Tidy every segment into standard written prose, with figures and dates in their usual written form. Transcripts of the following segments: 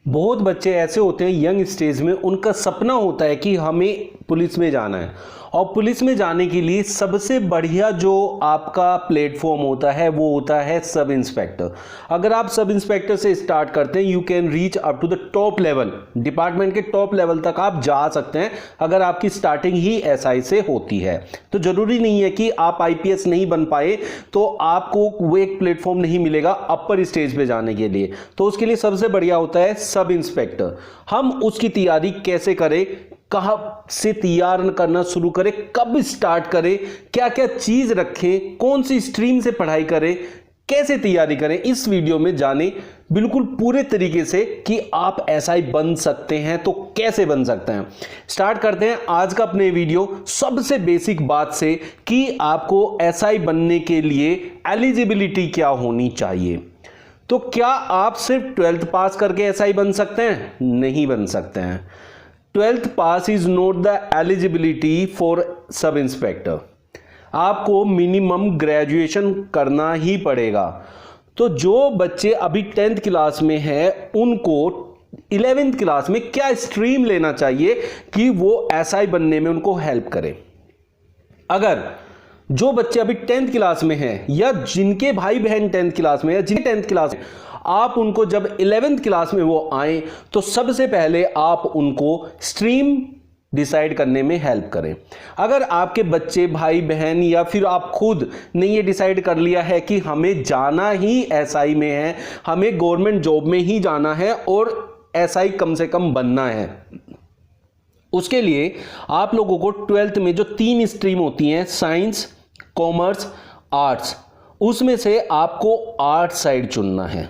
बहुत बच्चे ऐसे होते हैं यंग स्टेज में, उनका सपना होता है कि हमें पुलिस में जाना है, और पुलिस में जाने के लिए सबसे बढ़िया जो आपका प्लेटफॉर्म होता है वो होता है सब इंस्पेक्टर। अगर आप सब इंस्पेक्टर से स्टार्ट करते हैं, you can reach up to the top level, department के टॉप लेवल तक आप जा सकते हैं अगर आपकी स्टार्टिंग ही एसआई से होती है। तो जरूरी नहीं है कि आप आईपीएस नहीं बन पाए तो आपको वो एक प्लेटफॉर्म नहीं मिलेगा अपर स्टेज पे जाने के लिए। तो उसके लिए सबसे बढ़िया होता है सब इंस्पेक्टर। हम उसकी तैयारी कैसे करें, कहां से तैयार करना शुरू करें, कब स्टार्ट करें, क्या क्या चीज रखें, कौन सी स्ट्रीम से पढ़ाई करें, कैसे तैयारी करें, इस वीडियो में जाने बिल्कुल पूरे तरीके से कि आप एसआई बन सकते हैं तो कैसे बन सकते हैं। स्टार्ट करते हैं आज का अपने वीडियो सबसे बेसिक बात से कि आपको एसआई बनने के लिए एलिजिबिलिटी क्या होनी चाहिए। तो क्या आप सिर्फ 12th पास करके एसआई बन सकते हैं? नहीं बन सकते हैं। 12th pass is not the eligibility for sub inspector. आपको मिनिमम ग्रेजुएशन करना ही पड़ेगा। तो जो बच्चे अभी 10th क्लास में हैं उनको 11th क्लास में क्या स्ट्रीम लेना चाहिए कि वो एसआई बनने में उनको हेल्प करे। अगर जो बच्चे अभी 10th क्लास में हैं या जिनके भाई बहन 10th क्लास में या जिनके 10th क्लास में, आप उनको जब 11th क्लास में वो आए तो सबसे पहले आप उनको स्ट्रीम डिसाइड करने में हेल्प करें। अगर आपके बच्चे भाई बहन या फिर आप खुद ने ये डिसाइड कर लिया है कि हमें जाना ही एसआई में है, हमें गवर्नमेंट जॉब में ही जाना है और एसआई कम से कम बनना है, उसके लिए आप लोगों को 12th में जो 3 स्ट्रीम होती हैं, साइंस, कॉमर्स, आर्ट्स, उसमें से आपको आर्ट साइड चुनना है।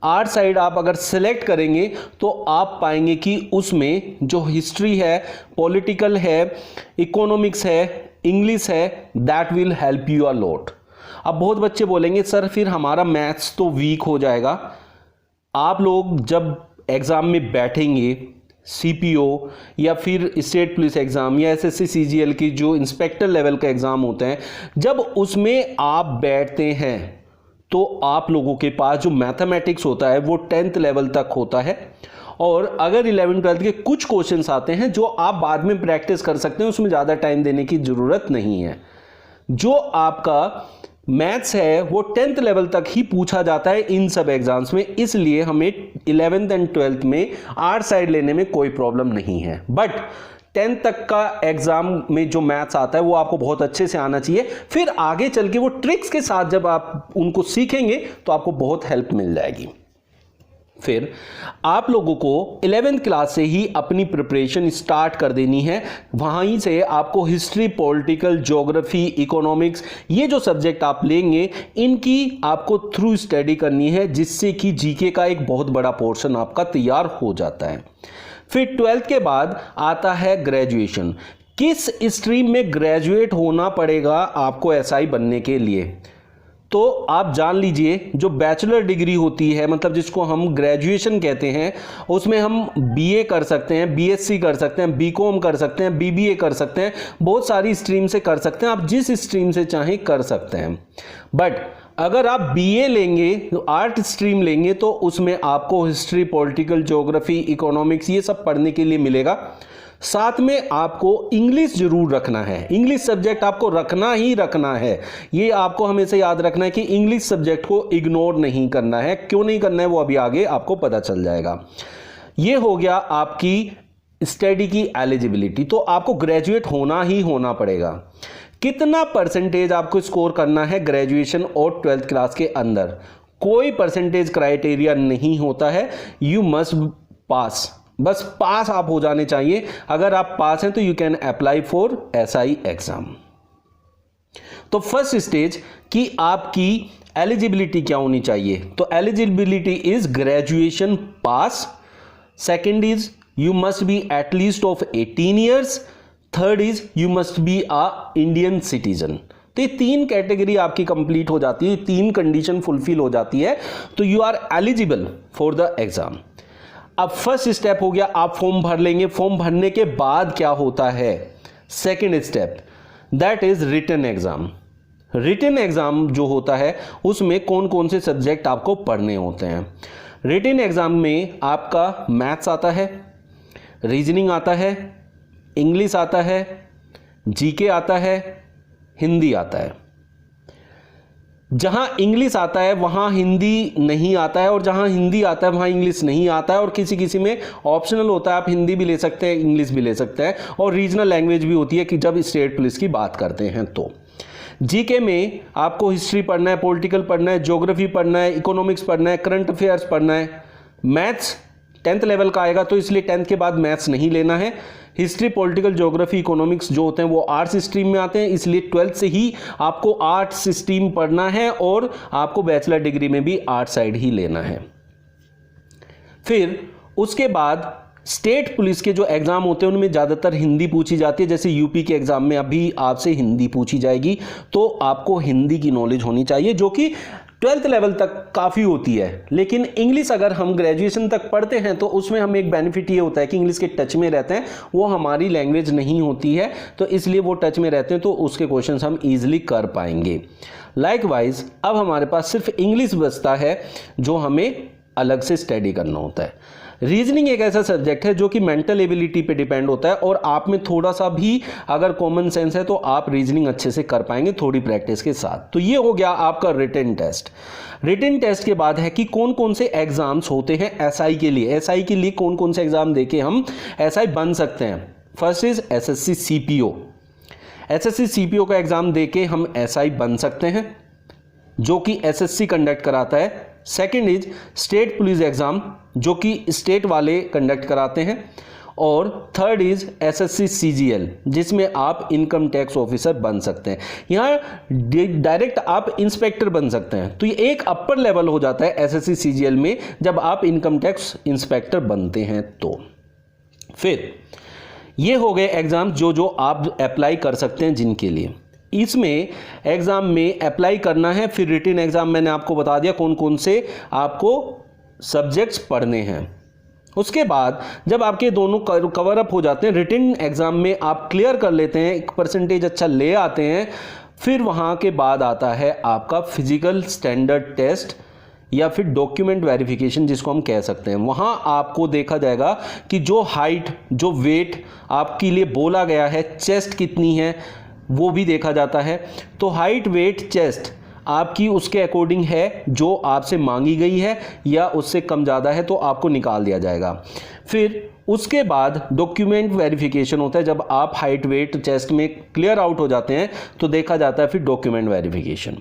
आर्ट साइड आप अगर सिलेक्ट करेंगे तो आप पाएंगे कि उसमें जो हिस्ट्री है, पॉलिटिकल है, इकोनॉमिक्स है, इंग्लिश है, that will help you a lot. अब बहुत बच्चे बोलेंगे सर फिर हमारा मैथ्स तो वीक हो जाएगा। आप लोग जब एग्जाम में बैठेंगे, सीपीओ या फिर स्टेट पुलिस एग्जाम या एसएससी सीजीएल की जो इंस्पेक्टर लेवल का एग्जाम होते हैं, जब उसमें आप बैठते हैं तो आप लोगों के पास जो मैथमेटिक्स होता है वो 10th लेवल तक होता है, और अगर 11th 12th के कुछ क्वेश्चंस आते हैं जो आप बाद में प्रैक्टिस कर सकते हैं, उसमें ज़्यादा टाइम देने की ज़रूरत नहीं है। जो आपका मैथ्स है वो 10th लेवल तक ही पूछा जाता है इन सब एग्जाम्स में, इसलिए हमें 11th एंड 12th में आर्ट साइड लेने में कोई प्रॉब्लम नहीं है। बट 10th तक का एग्जाम में जो मैथ्स आता है वो आपको बहुत अच्छे से आना चाहिए। फिर आगे चल के वो ट्रिक्स के साथ जब आप उनको सीखेंगे तो आपको बहुत हेल्प मिल जाएगी। फिर आप लोगों को 11th क्लास से ही अपनी प्रिपरेशन स्टार्ट कर देनी है। वहीं से आपको हिस्ट्री, पॉलिटिकल, ज्योग्राफी, इकोनॉमिक्स, ये जो सब्जेक्ट आप लेंगे इनकी आपको थ्रू स्टडी करनी है, जिससे कि जीके का एक बहुत बड़ा पोर्शन आपका तैयार हो जाता है। फिर 12th के बाद आता है ग्रेजुएशन। किस स्ट्रीम में ग्रेजुएट होना पड़ेगा आपको एसआई बनने के लिए? तो आप जान लीजिए जो बैचलर डिग्री होती है, मतलब जिसको हम ग्रेजुएशन कहते हैं, उसमें हम बीए कर सकते हैं, बीएससी कर सकते हैं, बीकॉम कर सकते हैं, बीबीए कर सकते हैं, बहुत सारी स्ट्रीम से कर सकते हैं। आप जिस स्ट्रीम से चाहें कर सकते हैं। बट अगर आप बीए लेंगे, आर्ट स्ट्रीम लेंगे, तो उसमें आपको हिस्ट्री, पॉलिटिकल, ज्योग्राफी, इकोनॉमिक्स ये सब पढ़ने के लिए मिलेगा। साथ में आपको इंग्लिश जरूर रखना है। इंग्लिश सब्जेक्ट आपको रखना ही रखना है। ये आपको हमेशा याद रखना है कि इंग्लिश सब्जेक्ट को इग्नोर नहीं करना है। क्यों नहीं करना है वो अभी आगे आपको पता चल जाएगा। ये हो गया आपकी स्टडी की एलिजिबिलिटी। तो आपको ग्रेजुएट होना ही होना पड़ेगा। कितना परसेंटेज आपको स्कोर करना है ग्रेजुएशन और 12th क्लास के अंदर? कोई परसेंटेज क्राइटेरिया नहीं होता है। यू मस्ट पास, बस पास आप हो जाने चाहिए। अगर आप पास हैं तो you can apply for SI exam. तो फर्स्ट स्टेज कि आपकी एलिजिबिलिटी क्या होनी चाहिए, तो eligibility is graduation pass. Second is you must be at least of 18 years. Third is you must be a Indian citizen. तो ये 3 कैटेगरी आपकी कंप्लीट हो जाती है, 3 कंडीशन फुलफिल हो जाती है, तो you are eligible for the exam. अब फर्स्ट स्टेप हो गया, आप फॉर्म भर लेंगे। फॉर्म भरने के बाद क्या होता है? Second step, that is written exam. Written exam जो होता है उसमें कौन कौन से सब्जेक्ट आपको पढ़ने होते हैं। रिटन एग्जाम में आपका मैथ्स आता है, रीजनिंग आता है, इंग्लिश आता है, जीके आता है, हिंदी आता है। जहां इंग्लिश आता है वहां हिंदी नहीं आता है, और जहां हिंदी आता है वहां इंग्लिश नहीं आता है, और किसी किसी में ऑप्शनल होता है, आप हिंदी भी ले सकते हैं, इंग्लिश भी ले सकते हैं, और रीजनल लैंग्वेज भी होती है कि जब स्टेट पुलिस की बात करते हैं तो। जीके में आपको हिस्ट्री पढ़ना है, पॉलिटिकल पढ़ना है, ज्योग्राफी पढ़ना है, इकोनॉमिक्स पढ़ना है, करंट अफेयर्स पढ़ना है। मैथ्स 10th लेवल का आएगा तो इसलिए 10th के बाद मैथ्स नहीं लेना है। हिस्ट्री, पॉलिटिकल, ज्योग्राफी, इकोनॉमिक्स जो होते हैं वो आर्ट्स स्ट्रीम में आते हैं, इसलिए 12th से ही आपको आर्ट्स स्ट्रीम पढ़ना है, और आपको बैचलर डिग्री में भी आर्ट्स साइड ही लेना है। फिर उसके बाद स्टेट पुलिस के जो एग्जाम होते हैं उनमें ज़्यादातर हिंदी पूछी जाती है। जैसे यूपी के एग्जाम में अभी आपसे हिंदी पूछी जाएगी, तो आपको हिंदी की नॉलेज होनी चाहिए, जो कि 12th लेवल तक काफ़ी होती है। लेकिन इंग्लिश अगर हम ग्रेजुएशन तक पढ़ते हैं तो उसमें हमें एक बेनिफिट ये होता है कि इंग्लिश के टच में रहते हैं, वो हमारी लैंग्वेज नहीं होती है, तो इसलिए वो टच में रहते हैं, तो उसके क्वेश्चंस हम ईजिली कर पाएंगे। लाइकवाइज अब हमारे पास सिर्फ इंग्लिश बचता है जो हमें अलग से स्टडी करना होता है। रीजनिंग एक ऐसा सब्जेक्ट है जो कि मेंटल एबिलिटी पे डिपेंड होता है, और आप में थोड़ा सा भी अगर कॉमन सेंस है तो आप रीजनिंग अच्छे से कर पाएंगे थोड़ी प्रैक्टिस के साथ। तो ये हो गया आपका रिटन टेस्ट। रिटन टेस्ट के बाद है कि कौन कौन से एग्जाम्स होते हैं एसआई के लिए। एसआई के लिए कौन कौन से एग्जाम देके हम एसआई बन सकते हैं। First is SSC CPO. SSC CPO का एग्जाम देके हम एसआई बन सकते हैं, जो कि एसएससी कंडक्ट कराता है। Second is state police exam, जो कि स्टेट वाले कंडक्ट कराते हैं। और थर्ड इज एसएससी सीजीएल, जिसमें आप इनकम टैक्स ऑफिसर बन सकते हैं। यहाँ डायरेक्ट आप इंस्पेक्टर बन सकते हैं। तो ये एक अपर लेवल हो जाता है एसएससी सीजीएल में जब आप इनकम टैक्स इंस्पेक्टर बनते हैं। तो फिर ये हो गए एग्जाम जो जो आप अप्लाई कर सकते हैं जिनके लिए इसमें एग्जाम में अप्लाई करना है। फिर रिटन एग्जाम मैंने आपको बता दिया कौन कौन से आपको सब्जेक्ट्स पढ़ने हैं। उसके बाद जब आपके दोनों कवर अप हो जाते हैं, रिटन एग्जाम में आप क्लियर कर लेते हैं, एक परसेंटेज अच्छा ले आते हैं, फिर वहाँ के बाद आता है आपका फिजिकल स्टैंडर्ड टेस्ट या फिर डॉक्यूमेंट वेरिफिकेशन जिसको हम कह सकते हैं। वहाँ आपको देखा जाएगा कि जो हाइट, जो वेट आपके लिए बोला गया है, चेस्ट कितनी है वो भी देखा जाता है। तो हाइट, वेट, चेस्ट आपकी उसके अकॉर्डिंग है जो आपसे मांगी गई है, या उससे कम ज़्यादा है तो आपको निकाल दिया जाएगा। फिर उसके बाद डॉक्यूमेंट वेरिफिकेशन होता है। जब आप हाइट, वेट, चेस्ट में क्लियर आउट हो जाते हैं तो देखा जाता है फिर डॉक्यूमेंट वेरिफिकेशन।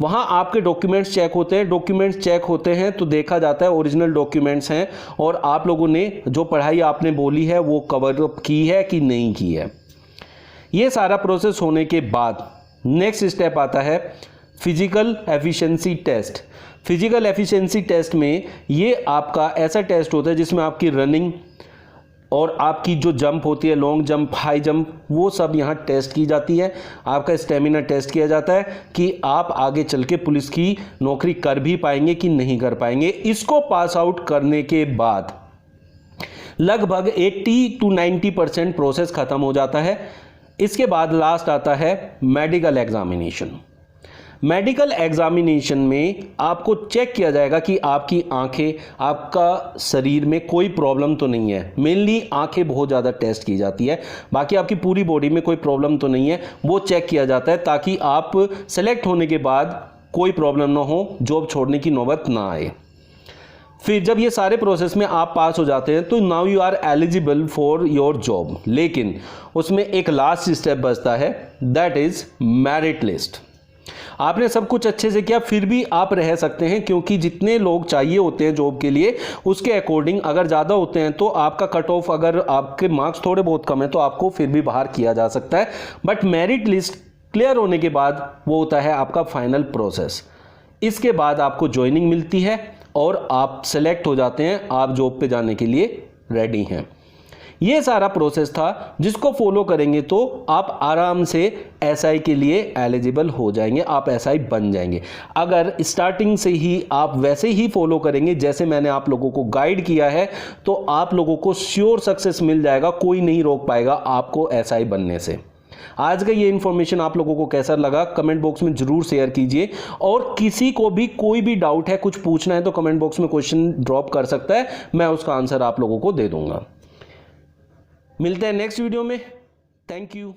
वहाँ आपके डॉक्यूमेंट्स चेक होते हैं। डॉक्यूमेंट्स चेक होते हैं तो देखा जाता है ओरिजिनल डॉक्यूमेंट्स हैं और आप लोगों ने जो पढ़ाई आपने बोली है वो कवर अप की है कि नहीं की है। ये सारा प्रोसेस होने के बाद नेक्स्ट स्टेप आता है physical efficiency test. Physical efficiency test में ये आपका ऐसा टेस्ट होता है जिसमें आपकी रनिंग और आपकी जो जंप होती है, लॉन्ग जंप, हाई जंप, वो सब यहाँ टेस्ट की जाती है। आपका स्टेमिना टेस्ट किया जाता है कि आप आगे चल के पुलिस की नौकरी कर भी पाएंगे कि नहीं कर पाएंगे। इसको पास आउट करने के बाद लगभग 80 to 90% प्रोसेस खत्म हो जाता है। इसके बाद लास्ट आता है मेडिकल एग्जामिनेशन। मेडिकल एग्जामिनेशन में आपको चेक किया जाएगा कि आपकी आंखें, आपका शरीर में कोई प्रॉब्लम तो नहीं है। मेनली आंखें बहुत ज़्यादा टेस्ट की जाती है, बाकी आपकी पूरी बॉडी में कोई प्रॉब्लम तो नहीं है, वो चेक किया जाता है ताकि आप सेलेक्ट होने के बाद कोई प्रॉब्लम ना हो, जॉब छोड़ने की नौबत ना आए। फिर जब ये सारे प्रोसेस में आप पास हो जाते हैं तो now you are eligible for your job. लेकिन उसमें एक लास्ट स्टेप बचता है, दैट इज मेरिट लिस्ट। आपने सब कुछ अच्छे से किया फिर भी आप रह सकते हैं, क्योंकि जितने लोग चाहिए होते हैं जॉब के लिए उसके अकॉर्डिंग अगर ज़्यादा होते हैं तो आपका कट ऑफ, अगर आपके मार्क्स थोड़े बहुत कम है तो आपको फिर भी बाहर किया जा सकता है। बट मेरिट लिस्ट क्लियर होने के बाद वो होता है आपका फाइनल प्रोसेस। इसके बाद आपको ज्वाइनिंग मिलती है और आप सेलेक्ट हो जाते हैं, आप जॉब पे जाने के लिए रेडी हैं। ये सारा प्रोसेस था जिसको फॉलो करेंगे तो आप आराम से एसआई के लिए एलिजिबल हो जाएंगे, आप एसआई बन जाएंगे। अगर स्टार्टिंग से ही आप वैसे ही फॉलो करेंगे जैसे मैंने आप लोगों को गाइड किया है तो आप लोगों को श्योर सक्सेस मिल जाएगा, कोई नहीं रोक पाएगा आपको एसआई बनने से। आज का ये इन्फॉर्मेशन आप लोगों को कैसा लगा कमेंट बॉक्स में जरूर शेयर कीजिए, और किसी को भी कोई भी डाउट है, कुछ पूछना है तो कमेंट बॉक्स में क्वेश्चन ड्रॉप कर सकता है, मैं उसका आंसर आप लोगों को दे दूंगा। मिलते हैं नेक्स्ट वीडियो में। Thank you.